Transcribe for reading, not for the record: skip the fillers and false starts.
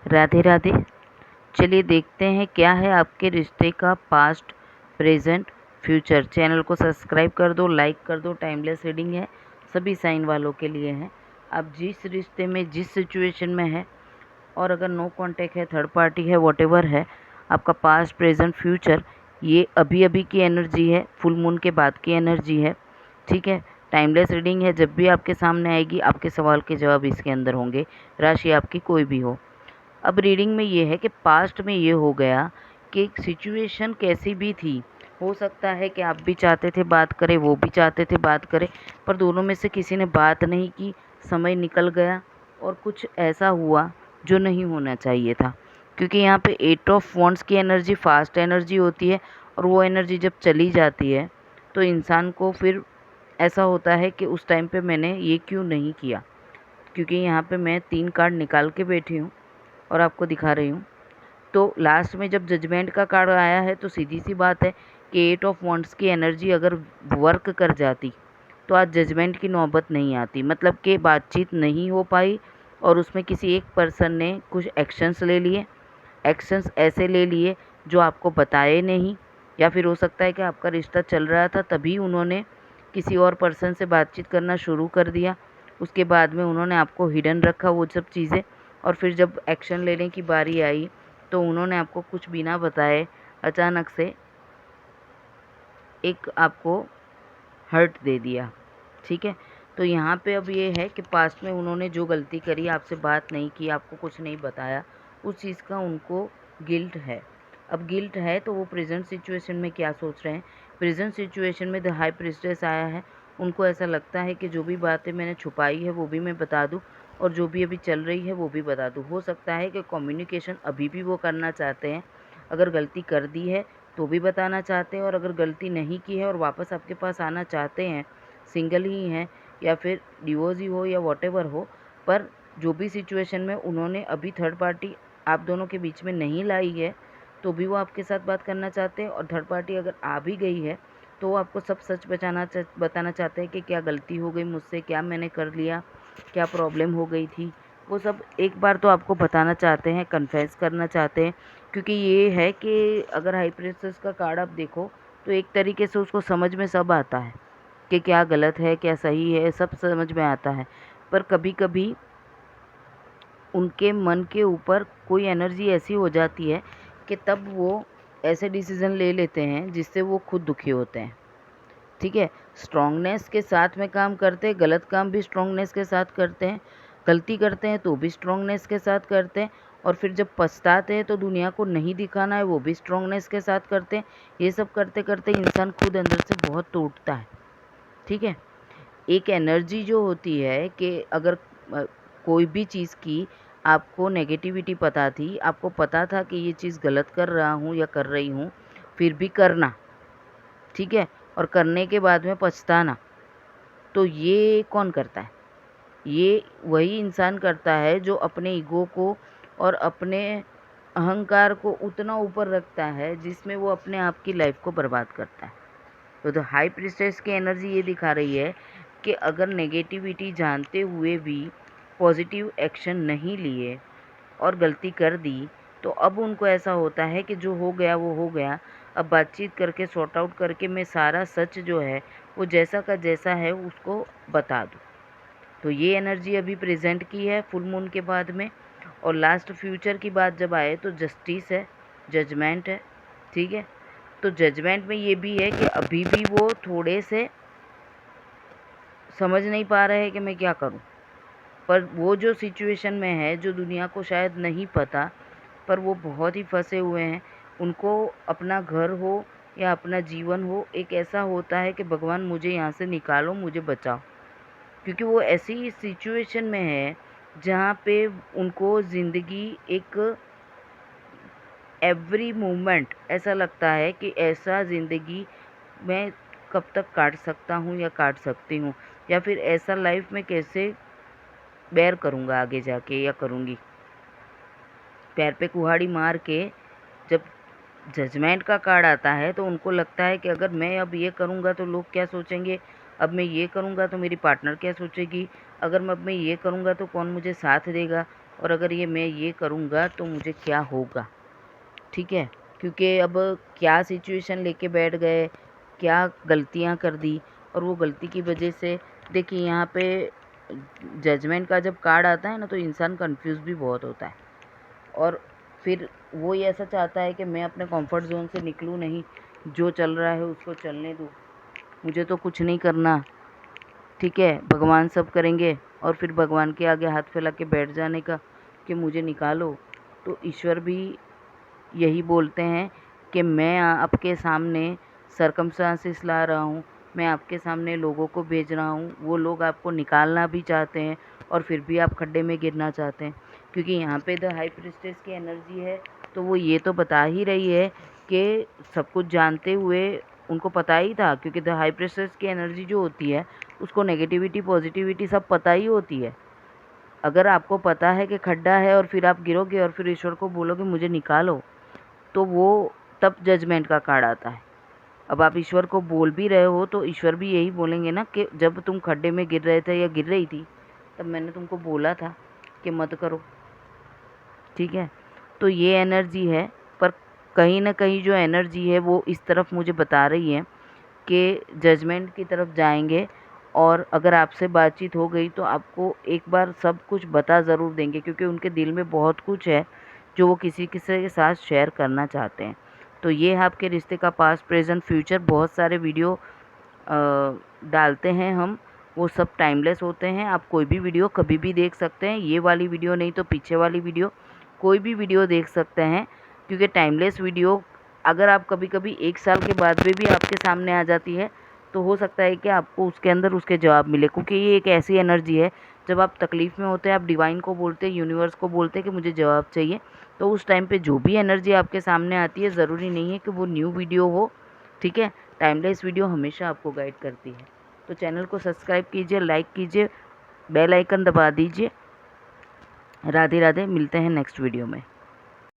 राधे राधे। चलिए देखते हैं क्या है आपके रिश्ते का पास्ट, प्रेजेंट, फ्यूचर। चैनल को सब्सक्राइब कर दो, लाइक कर दो। टाइमलेस रीडिंग है, सभी साइन वालों के लिए है। आप जिस रिश्ते में, जिस सिचुएशन में है, और अगर नो कांटेक्ट है, थर्ड पार्टी है, वॉटेवर है, आपका पास्ट, प्रेजेंट, फ्यूचर, ये अभी अभी की एनर्जी है, फुल मून के बाद की एनर्जी है। ठीक है, टाइमलेस रीडिंग है। जब भी आपके सामने आएगी, आपके सवाल के जवाब इसके अंदर होंगे, राशि आपकी कोई भी हो। अब रीडिंग में ये है कि पास्ट में ये हो गया कि सिचुएशन कैसी भी थी, हो सकता है कि आप भी चाहते थे बात करें, वो भी चाहते थे बात करें, पर दोनों में से किसी ने बात नहीं की, समय निकल गया और कुछ ऐसा हुआ जो नहीं होना चाहिए था। क्योंकि यहाँ पे 8 ऑफ वॉन्ड्स की एनर्जी फास्ट एनर्जी होती है, और वो एनर्जी जब चली जाती है तो इंसान को फिर ऐसा होता है कि उस टाइम पे मैंने ये क्यों नहीं किया। क्योंकि यहाँ पे मैं 3 कार्ड निकाल के बैठी हूँ और आपको दिखा रही हूँ। तो लास्ट में जब जजमेंट का कार्ड आया है तो सीधी सी बात है कि 8 ऑफ वॉन्ड्स की एनर्जी अगर वर्क कर जाती तो आज जजमेंट की नौबत नहीं आती। मतलब कि बातचीत नहीं हो पाई और उसमें किसी एक पर्सन ने कुछ एक्शंस ले लिए, एक्शंस ऐसे ले लिए जो आपको बताए नहीं, या फिर हो सकता है कि आपका रिश्ता चल रहा था तभी उन्होंने किसी और पर्सन से बातचीत करना शुरू कर दिया। उसके बाद में उन्होंने आपको हिडन रखा वो सब चीज़ें, और फिर जब एक्शन लेने की बारी आई तो उन्होंने आपको कुछ बिना बताए अचानक से एक आपको हर्ट दे दिया। ठीक है, तो यहाँ पे अब ये है कि पास्ट में उन्होंने जो गलती करी, आपसे बात नहीं की, आपको कुछ नहीं बताया, उस चीज़ का उनको गिल्ट है। अब गिल्ट है तो वो प्रेजेंट सिचुएशन में क्या सोच रहे हैं। प्रेजेंट सिचुएशन में द हाई प्रिस्टेस आया है। उनको ऐसा लगता है कि जो भी बातें मैंने छुपाई है वो भी मैं बता दूं, और जो भी अभी चल रही है वो भी बता दूं। हो सकता है कि कम्युनिकेशन अभी भी वो करना चाहते हैं। अगर गलती कर दी है तो भी बताना चाहते हैं, और अगर गलती नहीं की है और वापस आपके पास आना चाहते हैं, सिंगल ही हैं या फिर डिवोर्स ही हो या वॉटेवर हो, पर जो भी सिचुएशन में उन्होंने अभी थर्ड पार्टी आप दोनों के बीच में नहीं लाई है, तो भी वो आपके साथ बात करना चाहते हैं। और थर्ड पार्टी अगर आ भी गई है तो वो आपको सब सच बताना चाहते हैं कि क्या गलती हो गई मुझसे, क्या मैंने कर लिया, क्या प्रॉब्लम हो गई थी, वो सब एक बार तो आपको बताना चाहते हैं, कन्फेस करना चाहते हैं। क्योंकि ये है कि अगर हाई प्रिंसेस का कार्ड आप देखो तो एक तरीके से उसको समझ में सब आता है कि क्या गलत है, क्या सही है, सब समझ में आता है। पर कभी कभी उनके मन के ऊपर कोई एनर्जी ऐसी हो जाती है कि तब वो ऐसे डिसीज़न ले लेते हैं जिससे वो खुद दुखी होते हैं। ठीक है, स्ट्रॉन्गनेस के साथ में काम करते हैं, गलत काम भी स्ट्रॉन्गनेस के साथ करते हैं, गलती करते हैं तो भी स्ट्रॉन्गनेस के साथ करते हैं, और फिर जब पछताते हैं तो दुनिया को नहीं दिखाना है वो भी स्ट्रॉन्गनेस के साथ करते हैं। ये सब करते करते इंसान खुद अंदर से बहुत टूटता है। ठीक है, एक एनर्जी जो होती है कि अगर कोई भी चीज़ की आपको नेगेटिविटी पता थी, आपको पता था कि ये चीज़ गलत कर रहा हूँ या कर रही हूँ, फिर भी करना, ठीक है, और करने के बाद में पछताना, तो ये कौन करता है? ये वही इंसान करता है जो अपने ईगो को और अपने अहंकार को उतना ऊपर रखता है जिसमें वो अपने आप की लाइफ को बर्बाद करता है। तो हाई प्रिस्टेस की एनर्जी ये दिखा रही है कि अगर नेगेटिविटी जानते हुए भी पॉजिटिव एक्शन नहीं लिए और गलती कर दी, तो अब उनको ऐसा होता है कि जो हो गया वो हो गया। अब बातचीत करके सॉर्ट आउट करके मैं सारा सच जो है वो जैसा का जैसा है उसको बता दूँ। तो ये एनर्जी अभी प्रेजेंट की है फुल मून के बाद में। और लास्ट फ्यूचर की बात जब आए तो जस्टिस है, जजमेंट है। ठीक है, तो जजमेंट में ये भी है कि अभी भी वो थोड़े से समझ नहीं पा रहे हैं कि मैं क्या करूं। पर वो जो सिचुएशन में है जो दुनिया को शायद नहीं पता, पर वो बहुत ही फंसे हुए हैं। उनको अपना घर हो या अपना जीवन हो, एक ऐसा होता है कि भगवान मुझे यहाँ से निकालो, मुझे बचाओ। क्योंकि वो ऐसी सिचुएशन में है जहाँ पे उनको ज़िंदगी एक एवरी मोमेंट ऐसा लगता है कि ऐसा ज़िंदगी मैं कब तक काट सकता हूँ या काट सकती हूँ, या फिर ऐसा लाइफ में कैसे बेयर करूँगा आगे जाके या करूँगी। पैर पे कुल्हाड़ी मार के जब जजमेंट का कार्ड आता है तो उनको लगता है कि अगर मैं अब ये करूँगा तो लोग क्या सोचेंगे, अब मैं ये करूँगा तो मेरी पार्टनर क्या सोचेगी, अगर मैं अब मैं ये करूँगा तो कौन मुझे साथ देगा, और अगर ये मैं ये करूँगा तो मुझे क्या होगा, ठीक है। क्योंकि अब क्या सिचुएशन लेके बैठ गए, क्या गलतियाँ कर दी, और वो गलती की वजह से देखिए यहाँ पे जजमेंट का जब कार्ड आता है ना तो इंसान कंफ्यूज भी बहुत होता है, और फिर वो ही ऐसा चाहता है कि मैं अपने कंफर्ट ज़ोन से निकलूँ नहीं, जो चल रहा है उसको चलने दूँ, मुझे तो कुछ नहीं करना, ठीक है, भगवान सब करेंगे, और फिर भगवान के आगे हाथ फैला के बैठ जाने का कि मुझे निकालो। तो ईश्वर भी यही बोलते हैं कि मैं आपके सामने सर्कमस्टांसेस ला रहा हूँ, मैं आपके सामने लोगों को भेज रहा हूँ, वो लोग आपको निकालना भी चाहते हैं और फिर भी आप खड्डे में गिरना चाहते हैं, क्योंकि यहाँ पे द हाई प्रीस्टेस की एनर्जी है। तो वो ये तो बता ही रही है कि सब कुछ जानते हुए उनको पता ही था, क्योंकि द हाई प्रीस्टेस की एनर्जी जो होती है उसको नेगेटिविटी पॉजिटिविटी सब पता ही होती है। अगर आपको पता है कि खड्डा है और फिर आप गिरोगे और फिर ईश्वर को बोलोगे मुझे निकालो, तो वो तब जजमेंट का कार्ड आता है। अब आप ईश्वर को बोल भी रहे हो तो ईश्वर भी यही बोलेंगे ना कि जब तुम खड्डे में गिर रहे थे या गिर रही थी तब मैंने तुमको बोला था कि मत करो, ठीक है। तो ये एनर्जी है, पर कहीं ना कहीं जो एनर्जी है वो इस तरफ मुझे बता रही है कि जजमेंट की तरफ जाएंगे, और अगर आपसे बातचीत हो गई तो आपको एक बार सब कुछ बता ज़रूर देंगे, क्योंकि उनके दिल में बहुत कुछ है जो वो किसी किसी के साथ शेयर करना चाहते हैं। तो ये है आपके रिश्ते का पास्ट प्रेजेंट फ्यूचर। बहुत सारे वीडियो डालते हैं हम, वो सब टाइमलेस होते हैं, आप कोई भी वीडियो कभी भी देख सकते हैं, ये वाली वीडियो नहीं तो पीछे वाली वीडियो, कोई भी वीडियो देख सकते हैं, क्योंकि टाइमलेस वीडियो अगर आप कभी कभी 1 साल के बाद में भी आपके सामने आ जाती है तो हो सकता है कि आपको उसके अंदर उसके जवाब मिले, क्योंकि ये एक ऐसी एनर्जी है जब आप तकलीफ़ में होते हैं, आप डिवाइन को बोलते हैं, यूनिवर्स को बोलते हैं कि मुझे जवाब चाहिए, तो उस टाइम पे जो भी एनर्जी आपके सामने आती है ज़रूरी नहीं है कि वो न्यू वीडियो हो, ठीक है। टाइमलेस वीडियो हमेशा आपको गाइड करती है। तो चैनल को सब्सक्राइब कीजिए, लाइक कीजिए, बेल आइकन दबा दीजिए। राधे राधे, मिलते हैं नेक्स्ट वीडियो में।